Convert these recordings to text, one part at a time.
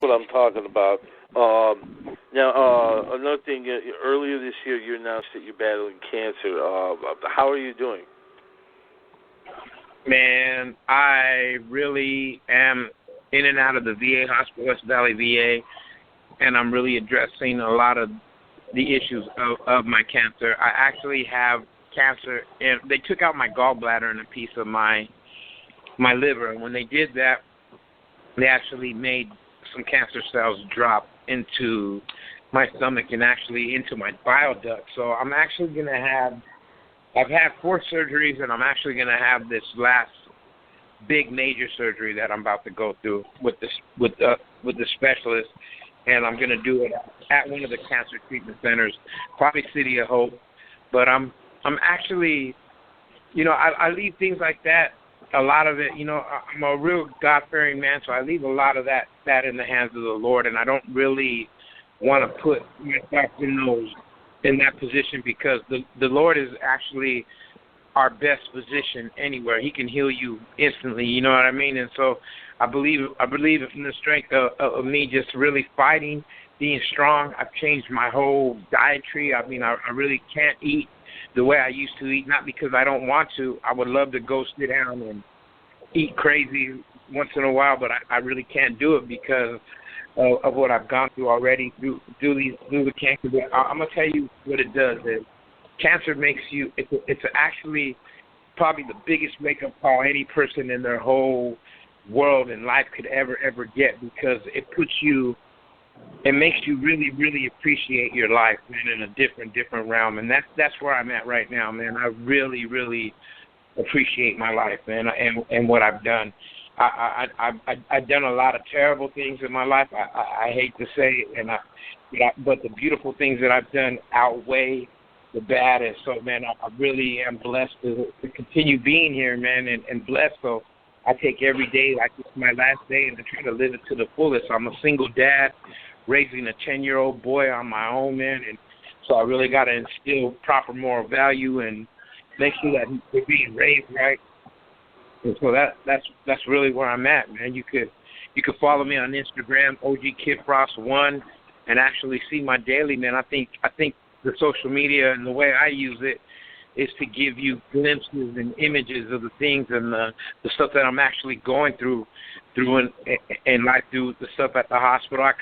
what I'm talking about. Now, another thing, earlier this year you announced that you're battling cancer. How are you doing? Man, I really am in and out of the VA hospital, West Valley VA, and I'm really addressing a lot of the issues of my cancer. I actually have cancer, and they took out my gallbladder and a piece of my liver, and when they did that, they actually made some cancer cells drop into my stomach and actually into my bile duct. So I'm actually going to have, I've had 4 surgeries, and I'm actually going to have this last big major surgery that I'm about to go through with the specialist, and I'm going to do it at one of the cancer treatment centers, probably City of Hope. But I'm actually, I leave things like that, a lot of it, I'm a real God-fearing man, so I leave a lot of that in the hands of the Lord, and I don't really want to put myself in that position, because the Lord is actually our best physician anywhere. He can heal you instantly, you know what I mean? And so I believe in the strength of me just really fighting, being strong. I've changed my whole dietary. I mean, I really can't eat the way I used to eat, not because I don't want to. I would love to go sit down and eat crazy once in a while, but I really can't do it because of what I've gone through already through the cancer. But I'm going to tell you what it does is cancer makes you, it's actually probably the biggest wake-up call any person in their whole world and life could ever get, because it makes you really, really appreciate your life, man, in a different realm. And that's where I'm at right now, man. I really, really appreciate my life, man, and what I've done. I've done a lot of terrible things in my life. I hate to say it, but the beautiful things that I've done outweigh the bad. And so, man, I really am blessed to continue being here, man, and blessed. So I take every day like it's my last day, and I try to live it to the fullest. I'm a single dad raising a 10-year-old boy on my own, man, and so I really got to instill proper moral value and make sure that he's being raised right. And so that's really where I'm at, man. You could follow me on Instagram, OGKidFrost1, and actually see my daily, man. I think the social media and the way I use it is to give you glimpses and images of the things and the stuff that I'm actually going through in life, through the stuff at the hospital. I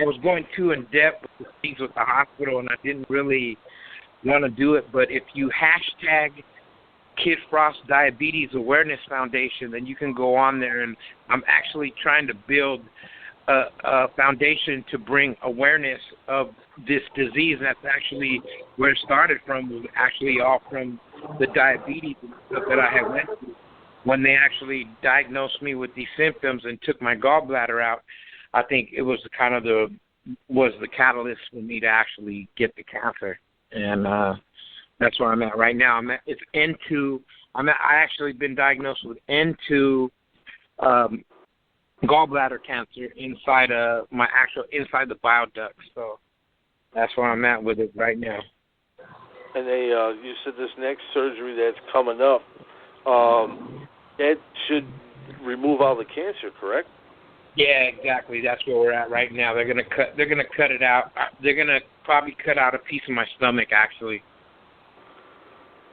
was going too in depth with the things with the hospital, and I didn't really want to do it. But if you hashtag Kid Frost Diabetes Awareness Foundation, then you can go on there, and I'm actually trying to build a foundation to bring awareness of this disease. That's actually where it started from, was actually all from the diabetes and stuff that I had went through. When they actually diagnosed me with these symptoms and took my gallbladder out, I think it was the catalyst for me to actually get the cancer. And that's where I'm at right now. It's N2. I actually been diagnosed with N2 gallbladder cancer inside the bile duct. So that's where I'm at with it right now. And you said this next surgery that's coming up, that should remove all the cancer, correct? Yeah, exactly. That's where we're at right now. They're gonna cut it out. They're gonna probably cut out a piece of my stomach, actually.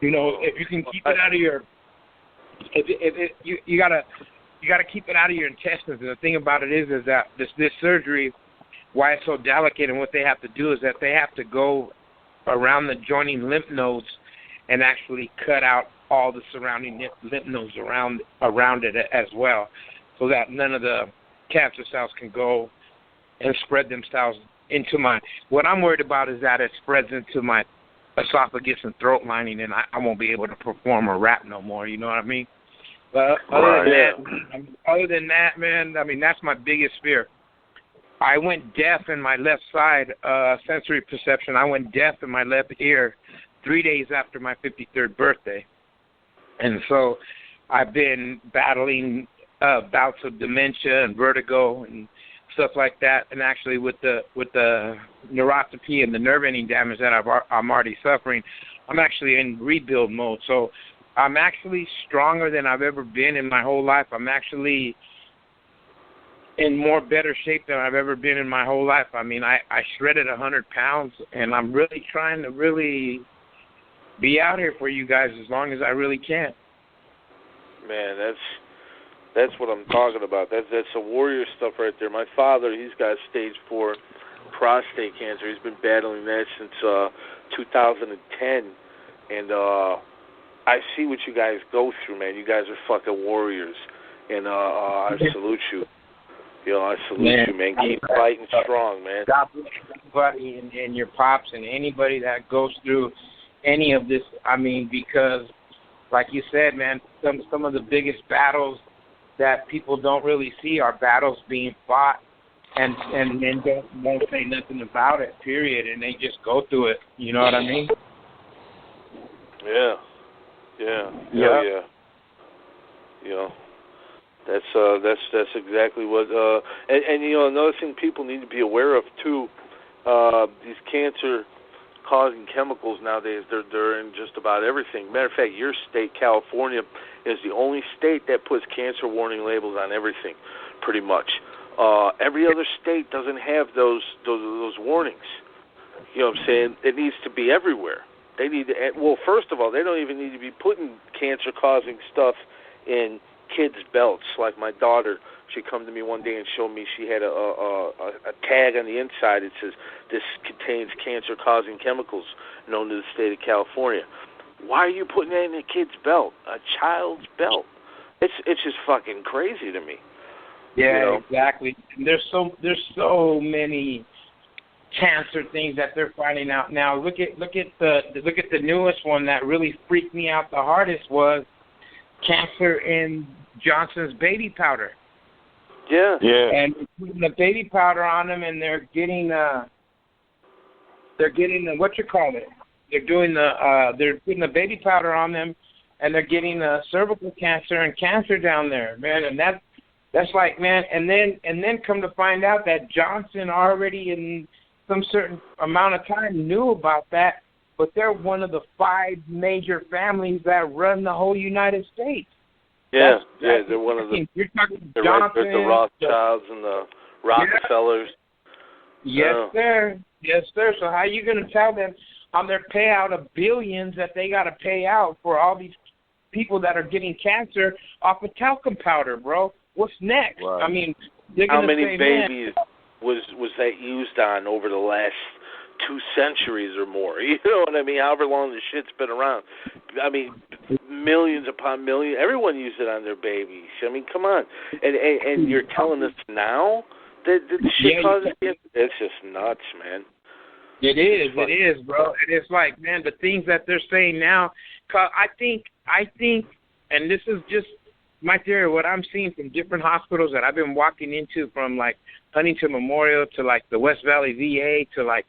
If you can keep it out of your, you gotta keep it out of your intestines. And the thing about it is that this surgery, why it's so delicate, and what they have to do is that they have to go around the joining lymph nodes and actually cut out all the surrounding lymph nodes around it as well, so that none of the cancer cells can go and spread themselves into my. What I'm worried about is that it spreads into my esophagus and throat lining, and I won't be able to perform or rap no more. You know what I mean? But other than that, man, I mean, that's my biggest fear. I went deaf in my left side, sensory perception. I went deaf in my left ear 3 days after my 53rd birthday. And so I've been battling bouts of dementia and vertigo and stuff like that. And actually with the neuropathy and the nerve ending damage that I'm already suffering, I'm actually in rebuild mode. So I'm actually stronger than I've ever been in my whole life. I'm actually in more better shape than I've ever been in my whole life. I mean, I shredded 100 pounds, and I'm really trying to really be out here for you guys as long as I really can. Man, that's what I'm talking about. That's the warrior stuff right there. My father, he's got stage 4 prostate cancer. He's been battling that since 2010, and I see what you guys go through, man. You guys are fucking warriors, and I salute you. You know, I salute you, man. Keep fighting strong, man. God bless everybody and your pops and anybody that goes through any of this. I mean, because, like you said, man, some of the biggest battles that people don't really see are battles being fought, and then don't say nothing about it, period, and they just go through it. You know what I mean? Yeah. You know, that's exactly what. And you know, another thing people need to be aware of too. These cancer-causing chemicals nowadays, they're in just about everything. Matter of fact, your state, California, is the only state that puts cancer warning labels on everything, pretty much. Every other state doesn't have those warnings. You know what I'm saying? It needs to be everywhere. They need to. Well, first of all, they don't even need to be putting cancer-causing stuff in kids' belts. Like my daughter, she come to me one day and showed me she had a tag on the inside. It says, "This contains cancer-causing chemicals known to the state of California." Why are you putting that in a kid's belt, a child's belt? It's just fucking crazy to me. Yeah, you know? Exactly. There's so many cancer things that they're finding out now. Look at the newest one that really freaked me out the hardest was cancer in Johnson's baby powder. Yeah. And putting the baby powder on them, and they're getting the what you call it? They're putting the baby powder on them, and they're getting cervical cancer and cancer down there, man. And that's like, man. And then come to find out that Johnson already in some certain amount of time knew about that, but they're one of the 5 major families that run the whole United States. Yeah, they're one of the. You're talking they're Johnson, right, the Rothschilds and the Rockefellers. Yes, sir. Yes, sir. So how are you going to tell them on their payout of billions that they got to pay out for all these people that are getting cancer off of talcum powder, bro? What's next? Right. I mean, they're how gonna many say, babies was that used on over the last 2 centuries or more? You know what I mean? However long the shit's been around. I mean, millions upon millions. Everyone used it on their babies. I mean, come on. And you're telling us now that the shit causes cancer? It's just nuts, man. It is, bro. And it's like, man, the things that they're saying now. Cause I think, and this is just my theory, what I'm seeing from different hospitals that I've been walking into, from like Huntington Memorial to like the West Valley VA to like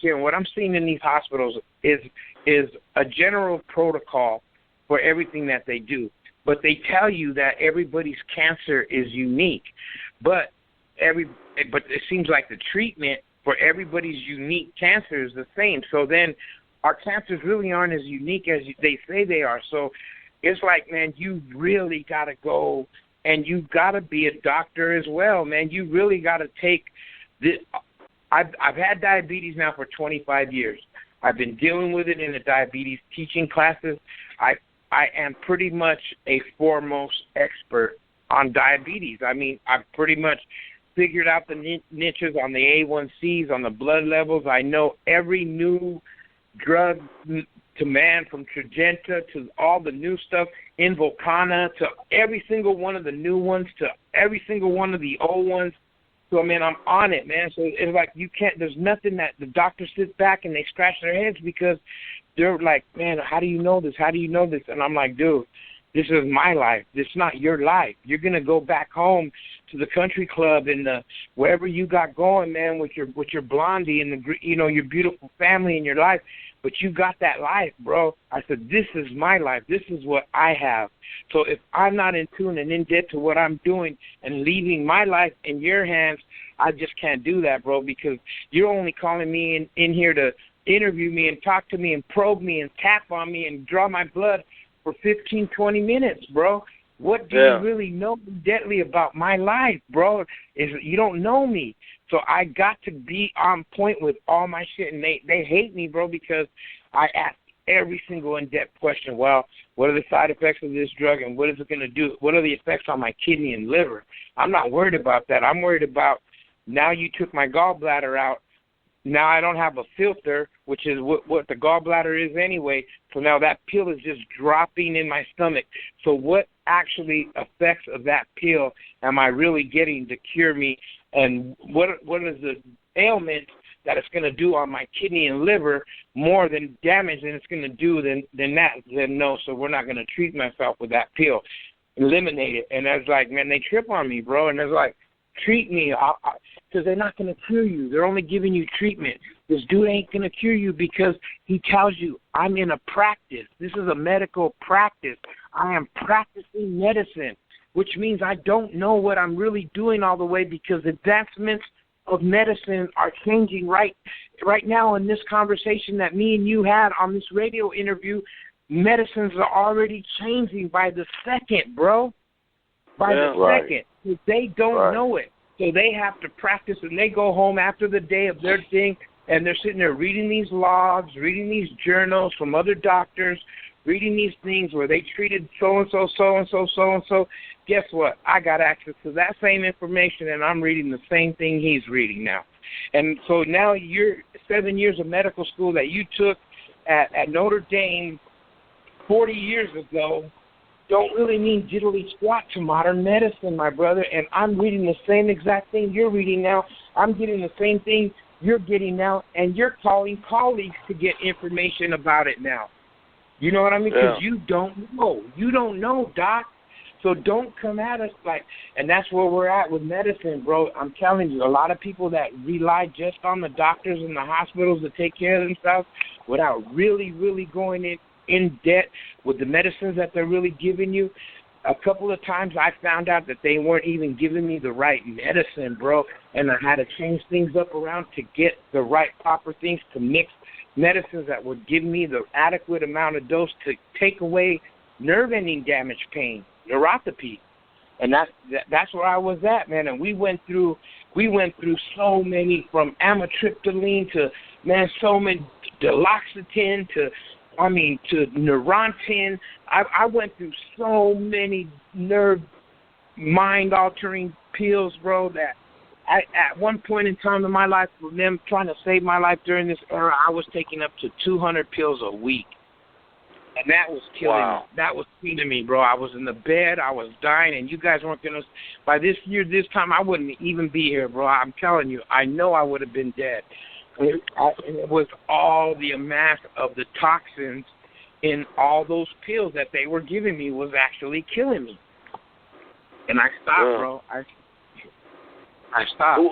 here, and what I'm seeing in these hospitals is a general protocol for everything that they do. But they tell you that everybody's cancer is unique, but it seems like the treatment for everybody's unique cancer is the same. So then our cancers really aren't as unique as they say they are. So it's like, man, you really got to go, and you got to be a doctor as well, man. You really got to take this. I've had diabetes now for 25 years. I've been dealing with it in the diabetes teaching classes. I am pretty much a foremost expert on diabetes. I mean, I've pretty much figured out the niches on the A1Cs, on the blood levels. I know every new drug to man, from Tragenta to all the new stuff, Invokana, to every single one of the new ones, to every single one of the old ones. So, I mean, I'm on it, man. So it's like there's nothing that the doctors sit back and they scratch their heads because they're like, man, how do you know this? How do you know this? And I'm like, dude, this is my life. This is not your life. You're going to go back home to the country club and wherever you got going, man, with your blondie and your beautiful family and your life. But you got that life, bro. I said, this is my life. This is what I have. So if I'm not in tune and in debt to what I'm doing and leaving my life in your hands, I just can't do that, bro, because you're only calling me in here to interview me and talk to me and probe me and tap on me and draw my blood for 15, 20 minutes, bro. What do you really know deadly about my life, bro? Is you don't know me. So I got to be on point with all my shit, and they hate me, bro, because I ask every single in-depth question. Well, what are the side effects of this drug, and what is it going to do? What are the effects on my kidney and liver? I'm not worried about that. I'm worried about now you took my gallbladder out. Now I don't have a filter, which is what the gallbladder is anyway. So now that pill is just dropping in my stomach. So what actually effects of that pill am I really getting to cure me? And what is the ailment that it's going to do on my kidney and liver more than damage than it's going to do than no. So we're not going to treat myself with that pill. Eliminate it. And I was like, man, they trip on me, bro. And it's like, treat me, because they're not going to cure you. They're only giving you treatment. This dude ain't going to cure you because he tells you, I'm in a practice. This is a medical practice. I am practicing medicine, which means I don't know what I'm really doing all the way because advancements of medicine are changing right now in this conversation that me and you had on this radio interview. Medicines are already changing by the second, bro. By the second. They don't know it. So they have to practice, and they go home after the day of their thing, and they're sitting there reading these logs, reading these journals from other doctors, reading these things where they treated so-and-so, so-and-so, so-and-so. Guess what? I got access to that same information, and I'm reading the same thing he's reading now. And so now you're 7 years of medical school that you took at Notre Dame 40 years ago don't really mean diddly squat to modern medicine, my brother. And I'm reading the same exact thing you're reading now. I'm getting the same thing you're getting now, and you're calling colleagues to get information about it now. You know what I mean? Because you don't know. You don't know, Doc. So don't come at us like, and that's where we're at with medicine, bro. I'm telling you, a lot of people that rely just on the doctors and the hospitals to take care of themselves without really, really going in debt with the medicines that they're really giving you. A couple of times I found out that they weren't even giving me the right medicine, bro, and I had to change things up around to get the right proper things to mix medicines that would give me the adequate amount of dose to take away nerve-ending damage pain, neuropathy. And that's where I was at, man. And we went through so many, from amitriptyline to, man, so many, duloxetine to Neurontin. I went through so many mind-altering pills, bro, that at one point in time in my life, with them trying to save my life during this era, I was taking up to 200 pills a week. And that was killing me. That was killing me, bro. I was in the bed. I was dying, and you guys weren't going to. By this time, I wouldn't even be here, bro. I'm telling you, I know I would have been dead. It was all the amass of the toxins in all those pills that they were giving me was actually killing me. And I stopped, bro. I stopped.